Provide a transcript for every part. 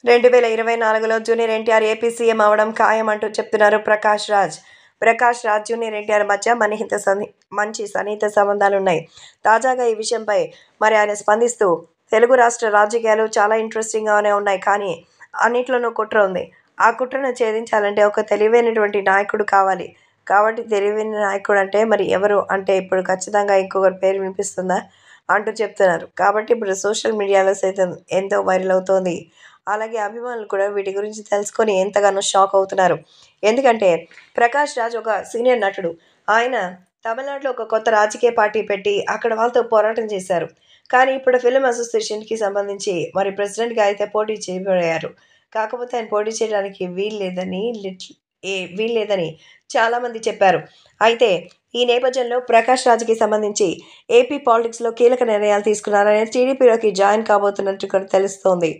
2024లో junior NTR AP CM అవడం ఖాయం అంటూ చెప్తున్నారు ప్రకాష్ రాజ్. ప్రకాష్ రాజ్, జూనియర్ ఎన్టీఆర్ మధ్య మంచి సన్నిహిత సంబంధాలున్నాయి. తాజాగా ఈ విషయంపై ఆయన స్పందిస్తూ, తెలుగు రాష్ట్ర రాజకీయాలు చాలా ఇంట్రెస్టింగ్‌గానే ఉన్నాయి. కానీ అన్నిట్లోనూ కుట్ర ఉంది. ఆ కుట్రను ఛేదించాలంటే ఒక తెలివైనటువంటి నాయకుడు కావాలి. కాబట్టి తెలివైన నాయకుడంటే మరి ఎవరు అంటే ఇప్పుడు ఖచ్చితంగా ఇంకొకరి పేరు వినిపిస్తుందా? అంటూ చెప్తున్నారు. కాబట్టి ఇప్పుడు సోషల్ మీడియాలో సైతం ఎంతో వైరల్ అవుతోంది. అలాగే అభిమానులు కూడా వీటి గురించి తెలుసుకొని ఎంతగానో షాక్ అవుతున్నారు. ఎందుకంటే ప్రకాష్ రాజ్ ఒక సీనియర్ నటుడు. ఆయన తమిళనాడులో ఒక కొత్త రాజకీయ పార్టీ పెట్టి అక్కడ వాళ్ళతో పోరాటం చేశారు. కానీ ఇప్పుడు ఫిల్మ్ అసోసియేషన్‌కి సంబంధించి ప్రెసిడెంట్‌గా అయితే పోటీ చేయబోయారు. కాకపోతే ఆయన పోటీ చేయడానికి వీల్లేదని చాలామంది చెప్పారు. అయితే ఈ నేపథ్యంలో ప్రకాష్ రాజ్‌కి సంబంధించి ఏపీ పాలిటిక్స్‌లో కీలక నిర్ణయాలు తీసుకున్నారని టీడీపీలోకి జాయిన్ కాబోతున్నట్టు కూడా తెలుస్తోంది.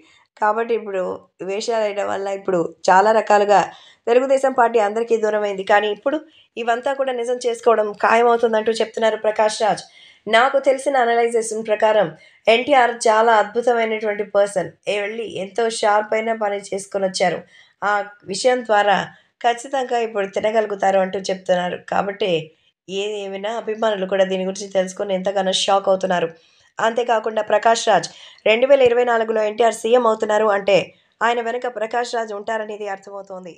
కాబట్టి ఇప్పుడు వేషాలేయడం వల్ల ఇప్పుడు చాలా రకాలుగా తెలుగుదేశం పార్టీ అందరికీ దూరమైంది. కానీ ఇప్పుడు ఇవంతా కూడా నిజం చేసుకోవడం ఖాయమవుతుందంటూ చెప్తున్నారు ప్రకాష్ రాజ్. నాకు తెలిసిన అనలైజేషన్ ప్రకారం ఎన్టీఆర్ చాలా అద్భుతమైనటువంటి పర్సన్. వెళ్లి ఎంతో షార్ప్ అయిన పని చేసుకొనొచ్చారు. ఆ విషయం ద్వారా ఖచ్చితంగా ఇప్పుడు తినగలుగుతారు అంటూ చెప్తున్నారు. కాబట్టి ఏది ఏమైనా అభిమానులు కూడా దీని గురించి తెలుసుకొని ఎంతగానో షాక్ అవుతున్నారు. అంతేకాకుండా ప్రకాష్ రాజ్ 2024లో ఎన్టీఆర్ సీఎం అవుతున్నారు అంటే ఆయన వెనుక ప్రకాష్ రాజ్ ఉంటారనేది అర్థమవుతోంది.